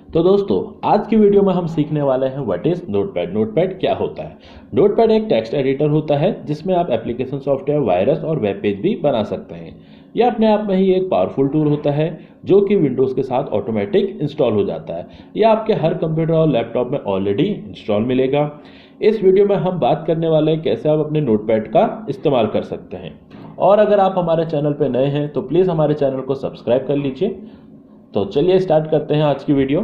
तो दोस्तों, आज की वीडियो में हम सीखने वाले हैं व्हाट इज नोटपैड। नोटपैड क्या होता है? नोटपैड एक टेक्स्ट एडिटर होता है जिसमें आप एप्लीकेशन, सॉफ्टवेयर, वायरस और वेब पेज भी बना सकते हैं। यह अपने आप में ही एक पावरफुल टूल होता है जो कि विंडोज़ के साथ ऑटोमेटिक इंस्टॉल हो जाता है। यह आपके हर कंप्यूटर और लैपटॉप में ऑलरेडी इंस्टॉल मिलेगा। इस वीडियो में हम बात करने वाले हैं कैसे आप अपने नोटपैड का इस्तेमाल कर सकते हैं। और अगर आप हमारे चैनल पर नए हैं तो प्लीज़ हमारे चैनल को सब्सक्राइब कर लीजिए। तो चलिए स्टार्ट करते हैं आज की वीडियो।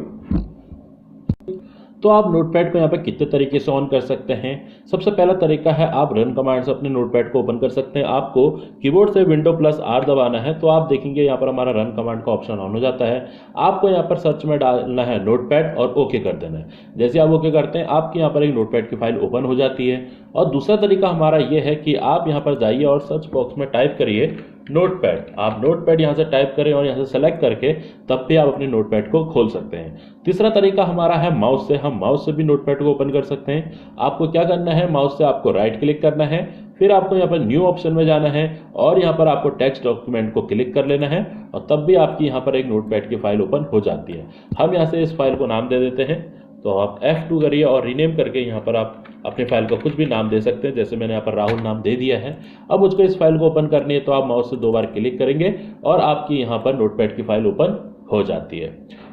तो आप नोटपैड को यहाँ पे कितने तरीके से ऑन कर सकते हैं। सबसे पहला तरीका है आप रन कमांड से अपने नोटपैड को ओपन कर सकते हैं। आपको कीबोर्ड से विंडो प्लस आर दबाना है तो आप देखेंगे यहाँ पर हमारा रन कमांड का ऑप्शन ऑन हो जाता है। आपको यहाँ पर सर्च में डालना है नोटपैड और ओके कर देना है। जैसे आप ओके करते हैं आपकी यहाँ पर एक नोटपैड की फाइल ओपन हो जाती है। और दूसरा तरीका हमारा ये है कि आप यहाँ पर जाइए और सर्च बॉक्स में टाइप करिए नोटपैड। आप नोटपैड यहाँ से टाइप करें और यहाँ से सेलेक्ट करके तब भी आप अपने नोटपैड को खोल सकते हैं। तीसरा तरीका हमारा है माउस से। हम माउस से भी नोटपैड को ओपन कर सकते हैं। आपको क्या करना है, माउस से आपको राइट क्लिक करना है, फिर आपको यहाँ पर न्यू ऑप्शन में जाना है और यहाँ पर आपको टेक्स्ट डॉक्यूमेंट को क्लिक कर लेना है और तब भी आपकी यहाँ पर एक नोटपैड की फाइल ओपन हो जाती है। हम यहाँ से इस फाइल को नाम दे देते हैं। तो आप F2 करिए और रीनेम करके यहाँ पर आप अपने फाइल को कुछ भी नाम दे सकते हैं। जैसे मैंने यहाँ पर राहुल नाम दे दिया है। अब मुझको इस फाइल को ओपन करनी है तो आप माउस से 2 बार क्लिक करेंगे और आपकी यहाँ पर नोटपैड की फाइल ओपन हो जाती है।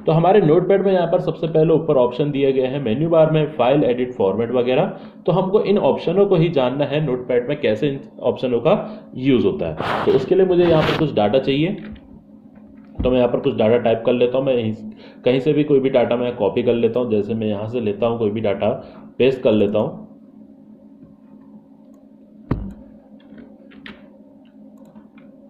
तो हमारे नोटपैड में यहाँ पर सबसे पहले ऊपर ऑप्शन दिए गए हैं मेन्यू बार में फाइल, एडिट, फॉर्मेट वगैरह। तो हमको इन ऑप्शनों को ही जानना है नोटपैड में कैसे इन ऑप्शनों का यूज होता है। तो उसके लिए मुझे यहाँ पर कुछ डाटा चाहिए। तो मैं यहाँ पर कुछ डाटा टाइप कर लेता हूँ। मैं कहीं से भी कोई भी डाटा मैं कॉपी कर लेता हूँ। जैसे मैं यहाँ से लेता हूँ कोई भी डाटा पेस्ट कर लेता हूँ।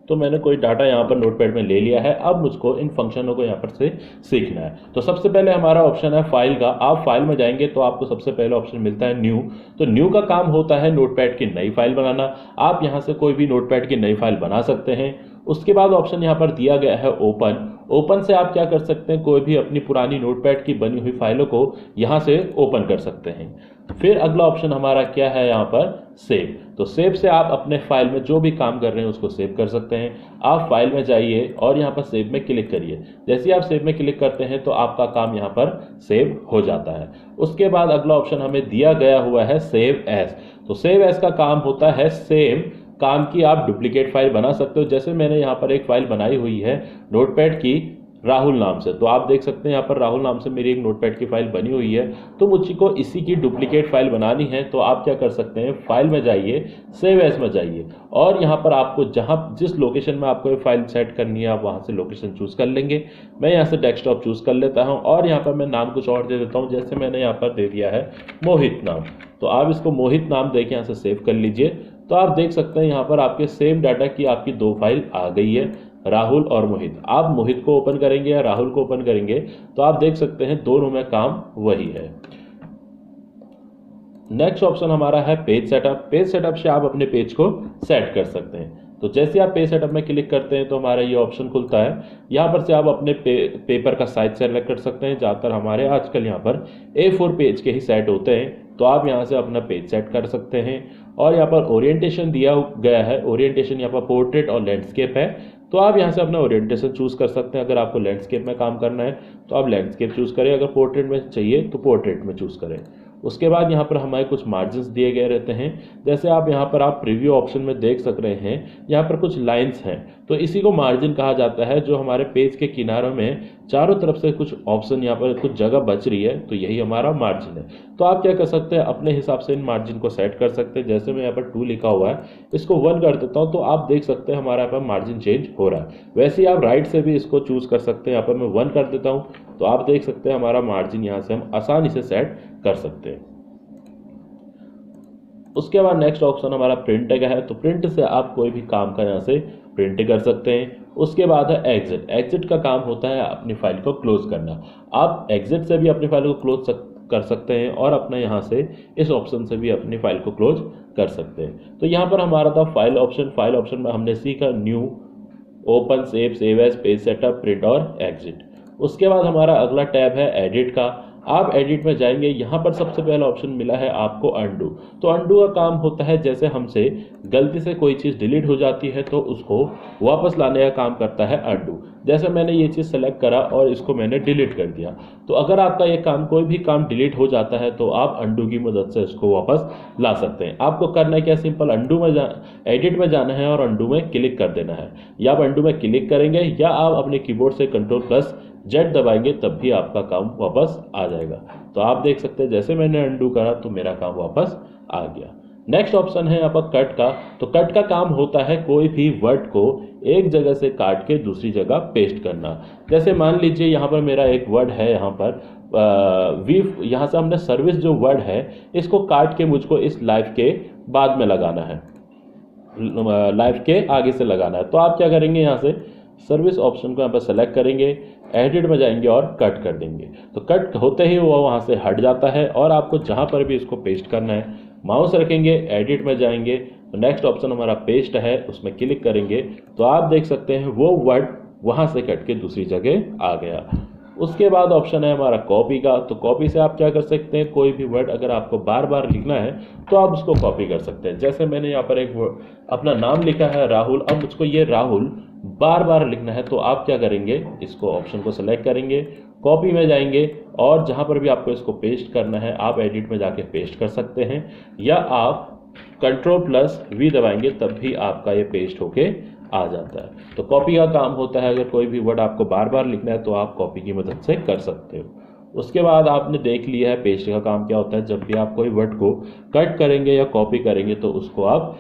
तो मैंने कोई डाटा यहाँ पर नोटपैड में ले लिया है। अब मुझको इन फंक्शनों को यहाँ पर से सीखना है। तो सबसे पहले हमारा ऑप्शन है फाइल का। आप फाइल में जाएंगे तो आपको सबसे पहले ऑप्शन मिलता है न्यू। तो न्यू का काम होता है नोटपैड की नई फाइल बनाना। आप यहाँ से कोई भी नोटपैड की नई फाइल बना सकते हैं। उसके बाद ऑप्शन यहाँ पर दिया गया है ओपन। ओपन से आप क्या कर सकते हैं, कोई भी अपनी पुरानी नोटपैड की बनी हुई फाइलों को यहाँ से ओपन कर सकते हैं। फिर अगला ऑप्शन हमारा क्या है यहाँ पर सेव। तो सेव से आप अपने फाइल में जो भी काम कर रहे हैं उसको सेव कर सकते हैं। आप फाइल में जाइए और यहाँ पर सेव में क्लिक करिए। जैसे ही आप सेव में क्लिक करते हैं तो आपका काम यहाँ पर सेव हो जाता है। उसके बाद अगला ऑप्शन हमें दिया गया हुआ है सेव एज। तो सेव एज का काम होता है सेम काम की आप डुप्लीकेट फाइल बना सकते हो। जैसे मैंने यहाँ पर एक फाइल बनाई हुई है नोटपैड की राहुल नाम से। तो आप देख सकते हैं यहाँ पर राहुल नाम से मेरी एक नोटपैड की फाइल बनी हुई है। तो मुझको इसी की डुप्लीकेट फाइल बनानी है। तो आप क्या कर सकते हैं, फाइल में जाइए, सेव एज में जाइए और यहाँ पर आपको जहाँ जिस लोकेशन में आपको ये फाइल सेट करनी है आप वहाँ से लोकेशन चूज कर लेंगे। मैं यहाँ से डेस्कटॉप चूज कर लेता हूँ और यहाँ पर मैं नाम कुछ और दे देता हूँ। जैसे मैंने यहाँ पर दे दिया है मोहित नाम। तो आप इसको मोहित नाम दे के यहाँ से सेव कर लीजिए। तो आप देख सकते हैं यहाँ पर आपके सेम डाटा की आपकी 2 फाइल आ गई है, राहुल और मोहित। आप मोहित को ओपन करेंगे या राहुल को ओपन करेंगे तो आप देख सकते हैं दोनों में काम वही है। नेक्स्ट ऑप्शन हमारा है पेज सेटअप। पेज सेटअप से आप अपने पेज को सेट कर सकते हैं। तो जैसे आप पेज सेटअप में क्लिक करते हैं तो हमारा ये ऑप्शन खुलता है। यहाँ पर से आप अपने पेपर का साइज सेलेक्ट कर सकते हैं। ज़्यादातर हमारे आजकल यहाँ पर A4 पेज के ही सेट होते हैं। तो आप यहाँ से अपना पेज सेट कर सकते हैं। और यहाँ पर ओरिएंटेशन दिया गया है। ओरिएंटेशन यहाँ पर पोर्ट्रेट और लैंडस्केप है। तो आप यहाँ से अपना ओरिएंटेशन चूज कर सकते हैं। अगर आपको लैंडस्केप में काम करना है तो आप लैंडस्केप चूज करें, अगर पोर्ट्रेट में चाहिए तो पोर्ट्रेट में चूज करें। उसके बाद यहाँ पर हमारे कुछ मार्जिन्स दिए गए रहते हैं। जैसे आप यहाँ पर आप प्रीव्यू ऑप्शन में देख सक रहे हैं, यहाँ पर कुछ लाइंस हैं तो इसी को मार्जिन कहा जाता है। जो हमारे पेज के किनारों में चारों तरफ से कुछ ऑप्शन यहाँ पर कुछ जगह बच रही है तो यही हमारा मार्जिन है। तो आप क्या कर सकते हैं, अपने हिसाब से इन मार्जिन को सेट कर सकते हैं। जैसे मैं यहाँ पर 2 लिखा हुआ है, इसको 1 कर देता हूँ तो आप देख सकते हैं हमारा यहाँ पर मार्जिन चेंज हो रहा है। वैसे ही आप राइट से भी इसको चूज कर सकते हैं। यहाँ पर मैं 1 कर देता हूँ तो आप देख सकते हैं हमारा मार्जिन यहाँ से हम आसानी से सेट कर सकते हैं। उसके बाद नेक्स्ट ऑप्शन हमारा प्रिंट का है। तो प्रिंट से आप कोई भी काम का यहाँ से प्रिंट कर सकते हैं। उसके बाद है एग्जिट। एग्जिट का काम होता है अपनी फाइल को क्लोज करना। आप एग्जिट से भी अपनी फाइल को क्लोज कर सकते हैं और अपने यहाँ से इस ऑप्शन से भी अपनी फाइल को क्लोज कर सकते हैं। तो यहाँ पर हमारा था फाइल ऑप्शन। फाइल ऑप्शन में हमने सीखा new, open, save, save as, page setup, print और एग्जिट। उसके बाद हमारा अगला टैब है एडिट का। आप एडिट में जाएंगे, यहाँ पर सबसे पहला ऑप्शन मिला है आपको अंडू। तो अंडू का काम होता है जैसे हमसे गलती से कोई चीज़ डिलीट हो जाती है तो उसको वापस लाने का काम करता है अंडू। जैसे मैंने ये चीज़ सेलेक्ट करा और इसको मैंने डिलीट कर दिया, तो अगर आपका ये काम कोई भी काम डिलीट हो जाता है तो आप अंडू की मदद से इसको वापस ला सकते हैं। आपको करना है क्या, सिंपल अंडू में एडिट में जाना है और अंडू में क्लिक कर देना है। या आप अंडू में क्लिक करेंगे या आप अपने कीबोर्ड से Ctrl+Z दबाएंगे, तब भी आपका काम वापस आ जाएगा। तो आप देख सकते हैं जैसे मैंने अंडू करा तो मेरा काम वापस आ गया। नेक्स्ट ऑप्शन है यहाँ पर कट का। तो कट का काम होता है कोई भी वर्ड को एक जगह से काट के दूसरी जगह पेस्ट करना। जैसे मान लीजिए यहाँ पर मेरा एक वर्ड है, यहाँ पर यहाँ से हमने सर्विस जो वर्ड है इसको काट के मुझको इस लाइफ के बाद में लगाना है, लाइफ के आगे से लगाना है। तो आप क्या करेंगे, यहाँ से सर्विस ऑप्शन को यहाँ पर सेलेक्ट करेंगे, एडिट में जाएंगे और कट कर देंगे। तो कट होते ही वो वहाँ से हट जाता है और आपको जहाँ पर भी इसको पेस्ट करना है माउस रखेंगे, एडिट में जाएंगे, तो नेक्स्ट ऑप्शन हमारा पेस्ट है, उसमें क्लिक करेंगे तो आप देख सकते हैं वो वर्ड वहाँ से कट के दूसरी जगह आ गया। उसके बाद ऑप्शन है हमारा कॉपी का। तो कॉपी से आप क्या कर सकते हैं, कोई भी वर्ड अगर आपको बार बार लिखना है तो आप उसको कॉपी कर सकते हैं। जैसे मैंने यहाँ पर एक अपना नाम लिखा है राहुल, अब मुझको ये राहुल बार बार लिखना है तो आप क्या करेंगे, इसको ऑप्शन को सेलेक्ट करेंगे, कॉपी में जाएंगे और जहाँ पर भी आपको इसको पेस्ट करना है आप एडिट में जाके पेस्ट कर सकते हैं, या आप Ctrl+V दबाएंगे तब भी आपका ये पेस्ट होके आ जाता है। तो कॉपी का काम होता है, अगर कोई भी वर्ड आपको बार बार लिखना है तो आप कॉपी की मदद से कर सकते हो। उसके बाद आपने देख लिया है पेस्ट का काम क्या होता है। जब भी आप कोई वर्ड को कट करेंगे या कॉपी करेंगे तो उसको आप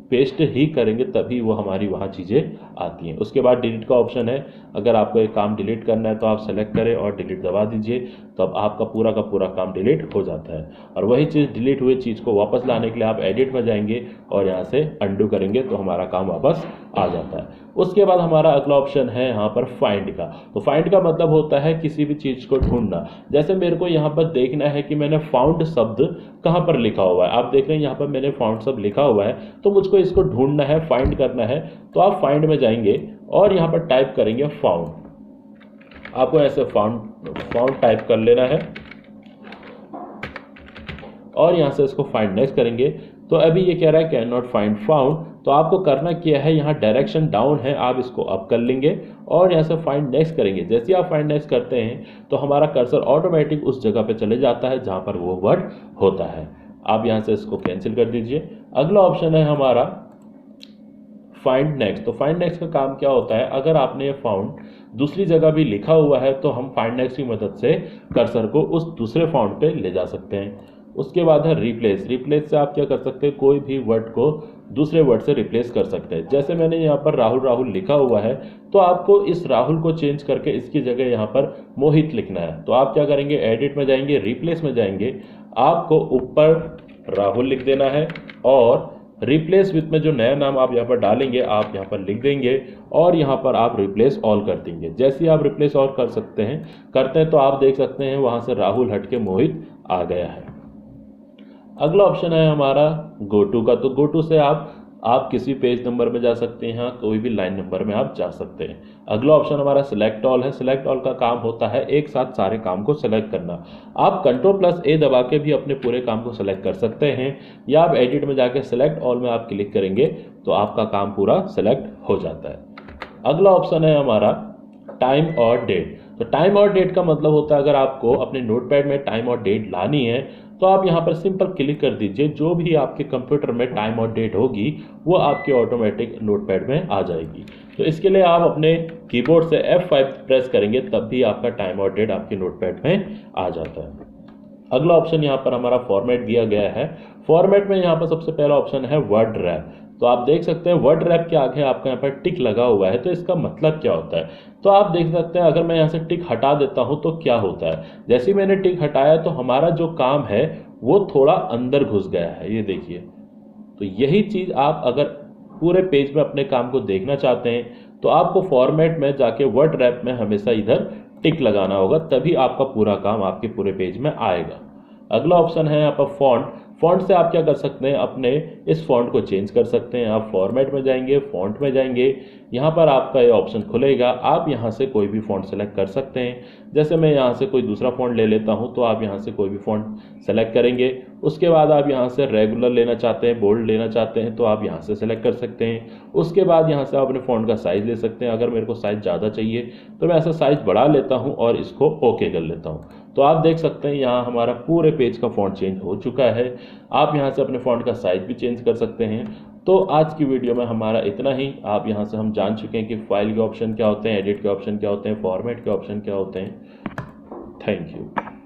पेस्ट ही करेंगे तभी वो हमारी वहाँ चीज़ें आती हैं। उसके बाद डिलीट का ऑप्शन है, अगर आपको एक काम डिलीट करना है तो आप सेलेक्ट करें और डिलीट दबा दीजिए, तो अब आपका पूरा का पूरा काम डिलीट हो जाता है। और वही चीज़ डिलीट हुई चीज़ को वापस लाने के लिए आप एडिट में जाएंगे और यहाँ से अंडू करेंगे तो हमारा काम वापस आ जाता है। उसके बाद हमारा अगला ऑप्शन है यहाँ पर फाइंड का। तो फाइंड का मतलब होता है किसी भी चीज़ को ढूंढना। जैसे मेरे को यहाँ पर देखना है कि मैंने फाउंड शब्द कहाँ पर लिखा हुआ है, आप देख रहे हैं यहाँ पर मैंने फाउंड शब्द लिखा हुआ है, तो मुझको इसको ढूंढना है, फाइंड करना है। तो आप फाइंड में जाएंगे और यहाँ पर टाइप करेंगे फाउंड। आपको ऐसे फाउंड टाइप कर लेना है और यहाँ से इसको फाइंड नेक्स्ट करेंगे। तो अभी ये कह रहा है कैन नॉट फाइंड फाउंड, तो आपको करना क्या है, यहाँ डायरेक्शन डाउन है, आप इसको अप कर लेंगे और यहाँ से फाइंड नेक्स्ट करेंगे। जैसे आप फाइंड नेक्स्ट करते हैं तो हमारा कर्सर ऑटोमेटिक उस जगह पे चले जाता है जहाँ पर वो वर्ड होता है। आप यहाँ से इसको कैंसिल कर दीजिए। अगला ऑप्शन है हमारा फाइंड नेक्स्ट। तो फाइंड नेक्स्ट का काम क्या होता है, अगर आपने ये फाउंड दूसरी जगह भी लिखा हुआ है तो हम फाइंड नेक्स्ट की मदद से कर्सर को उस दूसरे फाउंड पे ले जा सकते हैं। उसके बाद है रिप्लेस। रिप्लेस से आप क्या कर सकते हैं, कोई भी वर्ड को दूसरे वर्ड से रिप्लेस कर सकते हैं। जैसे मैंने यहाँ पर राहुल राहुल लिखा हुआ है तो आपको इस राहुल को चेंज करके इसकी जगह यहाँ पर मोहित लिखना है। तो आप क्या करेंगे, एडिट में जाएंगे, रिप्लेस में जाएंगे, आपको ऊपर राहुल लिख देना है और रिप्लेस विथ में जो नया नाम आप यहाँ पर डालेंगे आप यहाँ पर लिख देंगे और यहाँ पर आप रिप्लेस ऑल कर देंगे। जैसे ही आप रिप्लेस ऑल करते हैं तो आप देख सकते हैं वहाँ से राहुल हट के मोहित आ गया है। अगला ऑप्शन है हमारा गो टू का। तो गो टू से आप किसी पेज नंबर में जा सकते हैं, कोई भी लाइन नंबर में आप जा सकते हैं। अगला ऑप्शन हमारा सिलेक्ट ऑल है। सिलेक्ट ऑल का काम होता है एक साथ सारे काम को सिलेक्ट करना। आप Ctrl+A दबा के भी अपने पूरे काम को सिलेक्ट कर सकते हैं, या आप एडिट में जाके सिलेक्ट ऑल में आप क्लिक करेंगे तो आपका काम पूरा सिलेक्ट हो जाता है। अगला ऑप्शन है हमारा टाइम और डेट। तो टाइम और डेट का मतलब होता है अगर आपको अपने नोटपैड में टाइम और डेट लानी है तो आप यहाँ पर सिंपल क्लिक कर दीजिए, जो भी आपके कंप्यूटर में टाइम और डेट होगी वो आपके ऑटोमेटिक नोटपैड में आ जाएगी। तो इसके लिए आप अपने कीबोर्ड से F5 प्रेस करेंगे तब भी आपका टाइम और डेट आपके नोटपैड में आ जाता है। अगला ऑप्शन यहाँ पर हमारा फॉर्मेट दिया गया है। फॉर्मेट में यहाँ पर सबसे पहला ऑप्शन है वर्ड रैप। तो आप देख सकते हैं वर्ड रैप के आगे आपका यहाँ पर टिक लगा हुआ है, तो इसका मतलब क्या होता है। तो आप देख सकते हैं अगर मैं यहाँ से टिक हटा देता हूँ तो क्या होता है। जैसे ही मैंने टिक हटाया तो हमारा जो काम है वो थोड़ा अंदर घुस गया है, ये देखिए। तो यही चीज़ आप अगर पूरे पेज में अपने काम को देखना चाहते हैं तो आपको फॉर्मेट में जाके वर्ड रैप में हमेशा इधर टिक लगाना होगा, तभी आपका पूरा काम आपके पूरे पेज में आएगा। अगला ऑप्शन है यहाँ पर फॉन्ट। फ़ॉन्ट से आप क्या कर सकते हैं, अपने इस फ़ॉन्ट को चेंज कर सकते हैं। आप फॉर्मेट में जाएंगे, फ़ॉन्ट में जाएंगे, यहाँ पर आपका ये ऑप्शन खुलेगा। आप यहाँ से कोई भी फ़ॉन्ट सेलेक्ट कर सकते हैं। जैसे मैं यहाँ से कोई दूसरा फ़ॉन्ट ले लेता हूँ, तो आप यहाँ से कोई भी फ़ॉन्ट सेलेक्ट करेंगे। उसके बाद आप यहाँ से रेगुलर लेना चाहते हैं, बोल्ड लेना चाहते हैं, तो आप यहाँ से सेलेक्ट कर सकते हैं। उसके बाद यहाँ से आप अपने फ़ॉन्ट का साइज़ ले सकते हैं। अगर मेरे को साइज़ ज़्यादा चाहिए तो मैं ऐसा साइज़ बढ़ा लेता हूँ और इसको ओके कर लेता हूँ। तो आप देख सकते हैं यहाँ हमारा पूरे पेज का फ़ॉन्ट चेंज हो चुका है। आप यहाँ से अपने फ़ॉन्ट का साइज़ भी चेंज कर सकते हैं। तो आज की वीडियो में हमारा इतना ही। आप यहाँ से हम जान चुके हैं कि फाइल के ऑप्शन क्या होते हैं, एडिट के ऑप्शन क्या होते हैं, फॉर्मेट के ऑप्शन क्या होते हैं। Thank you.